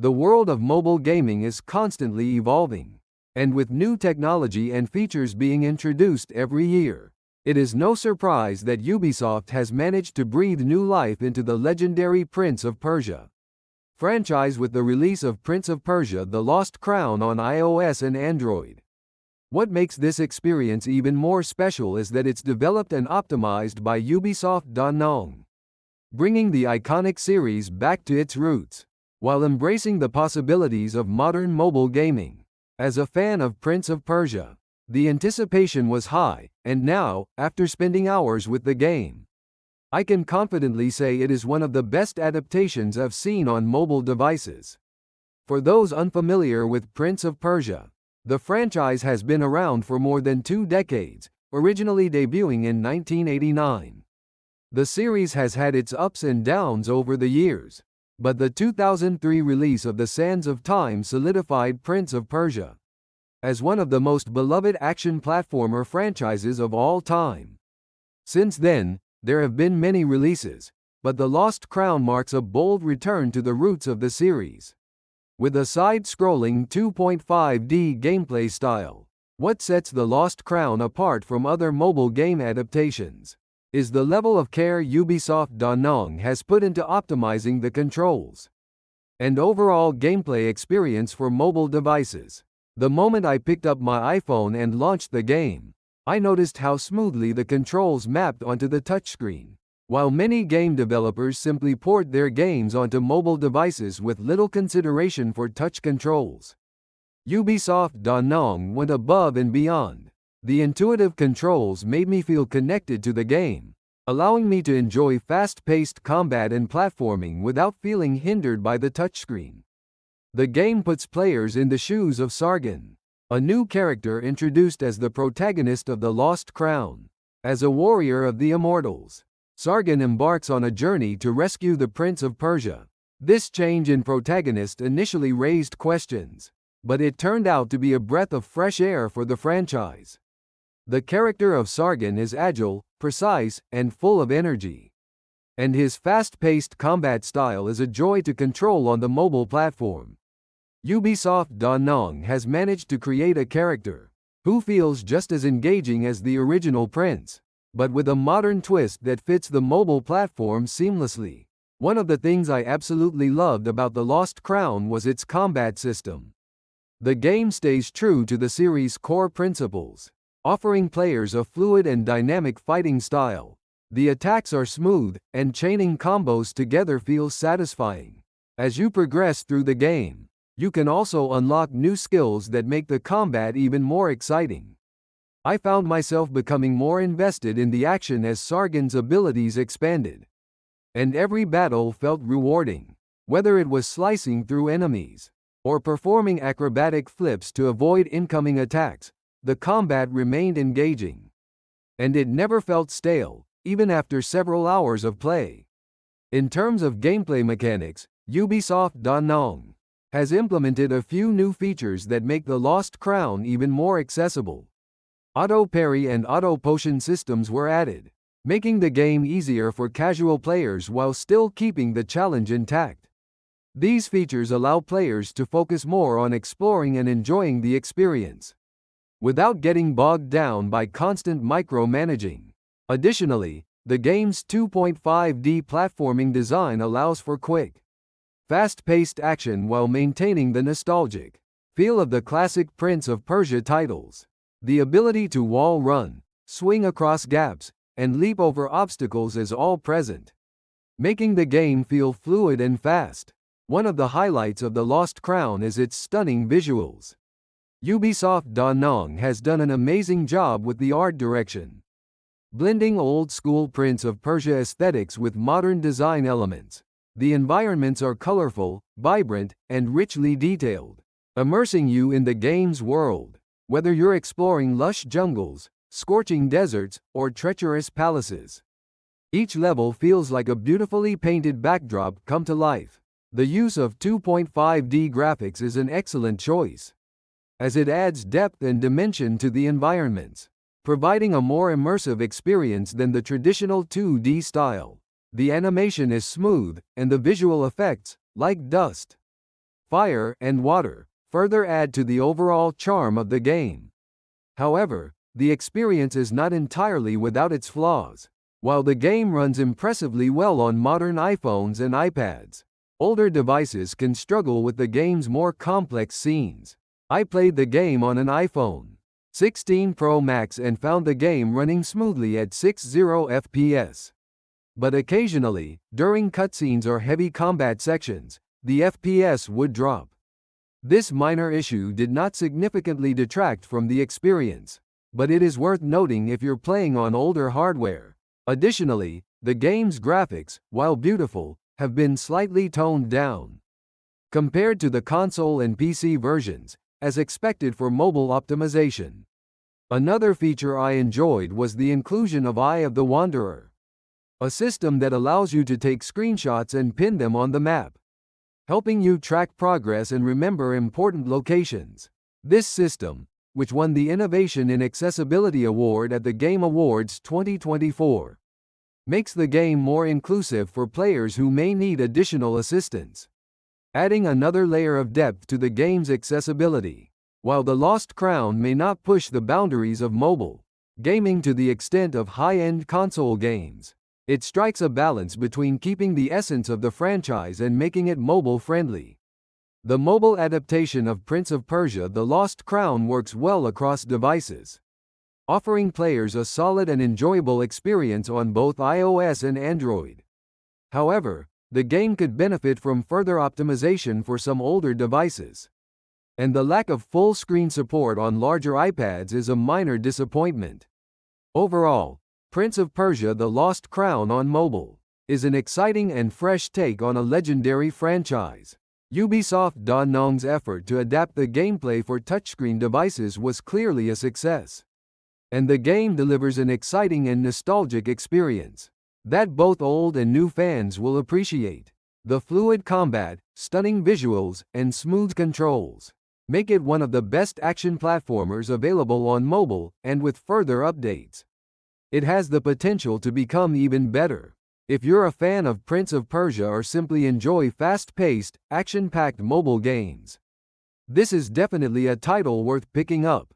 The world of mobile gaming is constantly evolving, and with new technology and features being introduced every year, it is no surprise that Ubisoft has managed to breathe new life into the legendary Prince of Persia franchise with the release of Prince of Persia: The Lost Crown on iOS and Android. What makes this experience even more special is that it's developed and optimized by Ubisoft Da Nang, bringing the iconic series back to its roots, while embracing the possibilities of modern mobile gaming. As a fan of Prince of Persia, the anticipation was high, and now, after spending hours with the game, I can confidently say it is one of the best adaptations I've seen on mobile devices. For those unfamiliar with Prince of Persia, the franchise has been around for more than 2 decades, originally debuting in 1989. The series has had its ups and downs over the years, but the 2003 release of The Sands of Time solidified Prince of Persia as one of the most beloved action platformer franchises of all time. Since then, there have been many releases, but The Lost Crown marks a bold return to the roots of the series. With a side-scrolling 2.5D gameplay style, what sets The Lost Crown apart from other mobile game adaptations is the level of care Ubisoft Da Nang has put into optimizing the controls and overall gameplay experience for mobile devices. The moment I picked up my iPhone and launched the game, I noticed how smoothly the controls mapped onto the touchscreen. While many game developers simply port their games onto mobile devices with little consideration for touch controls, Ubisoft Da Nang went above and beyond. The intuitive controls made me feel connected to the game, allowing me to enjoy fast-paced combat and platforming without feeling hindered by the touchscreen. The game puts players in the shoes of Sargon, a new character introduced as the protagonist of The Lost Crown. As a warrior of the immortals, Sargon embarks on a journey to rescue the Prince of Persia. This change in protagonist initially raised questions, but it turned out to be a breath of fresh air for the franchise. The character of Sargon is agile, precise, and full of energy, and his fast-paced combat style is a joy to control on the mobile platform. Ubisoft Da Nang has managed to create a character who feels just as engaging as the original Prince, but with a modern twist that fits the mobile platform seamlessly. One of the things I absolutely loved about The Lost Crown was its combat system. The game stays true to the series' core principles, offering players a fluid and dynamic fighting style. The attacks are smooth, and chaining combos together feels satisfying. As you progress through the game, you can also unlock new skills that make the combat even more exciting. I found myself becoming more invested in the action as Sargon's abilities expanded, and every battle felt rewarding. Whether it was slicing through enemies or performing acrobatic flips to avoid incoming attacks, the combat remained engaging, and it never felt stale, even after several hours of play. In terms of gameplay mechanics, Ubisoft Da Nang has implemented a few new features that make The Lost Crown even more accessible. Auto parry and auto potion systems were added, making the game easier for casual players while still keeping the challenge intact. These features allow players to focus more on exploring and enjoying the experience, without getting bogged down by constant micromanaging. Additionally, the game's 2.5D platforming design allows for quick, fast-paced action while maintaining the nostalgic feel of the classic Prince of Persia titles. The ability to wall run, swing across gaps, and leap over obstacles is all present, making the game feel fluid and fast. One of the highlights of The Lost Crown is its stunning visuals. Ubisoft Da Nang has done an amazing job with the art direction, blending old-school Prince of Persia aesthetics with modern design elements. The environments are colorful, vibrant, and richly detailed, immersing you in the game's world. Whether you're exploring lush jungles, scorching deserts, or treacherous palaces, each level feels like a beautifully painted backdrop come to life. The use of 2.5D graphics is an excellent choice, as it adds depth and dimension to the environments, providing a more immersive experience than the traditional 2D style. The animation is smooth, and the visual effects, like dust, fire, and water, further add to the overall charm of the game. However, the experience is not entirely without its flaws. While the game runs impressively well on modern iPhones and iPads, older devices can struggle with the game's more complex scenes. I played the game on an iPhone 16 Pro Max and found the game running smoothly at 60 FPS. But occasionally, during cutscenes or heavy combat sections, the FPS would drop. This minor issue did not significantly detract from the experience, but it is worth noting if you're playing on older hardware. Additionally, the game's graphics, while beautiful, have been slightly toned down compared to the console and PC versions, as expected for mobile optimization. Another feature I enjoyed was the inclusion of Eye of the Wanderer, a system that allows you to take screenshots and pin them on the map, helping you track progress and remember important locations. This system, which won the Innovation in Accessibility Award at the Game Awards 2024, makes the game more inclusive for players who may need additional assistance, adding another layer of depth to the game's accessibility. While The Lost Crown may not push the boundaries of mobile gaming to the extent of high-end console games, it strikes a balance between keeping the essence of the franchise and making it mobile-friendly. The mobile adaptation of Prince of Persia: The Lost Crown works well across devices, offering players a solid and enjoyable experience on both iOS and Android. However, the game could benefit from further optimization for some older devices, and the lack of full-screen support on larger iPads is a minor disappointment. Overall, Prince of Persia: The Lost Crown on mobile is an exciting and fresh take on a legendary franchise. Ubisoft Da Nong's effort to adapt the gameplay for touchscreen devices was clearly a success, and the game delivers an exciting and nostalgic experience that both old and new fans will appreciate. The fluid combat, stunning visuals, and smooth controls make it one of the best action platformers available on mobile, and with further updates, it has the potential to become even better. If you're a fan of Prince of Persia or simply enjoy fast-paced, action-packed mobile games, this is definitely a title worth picking up.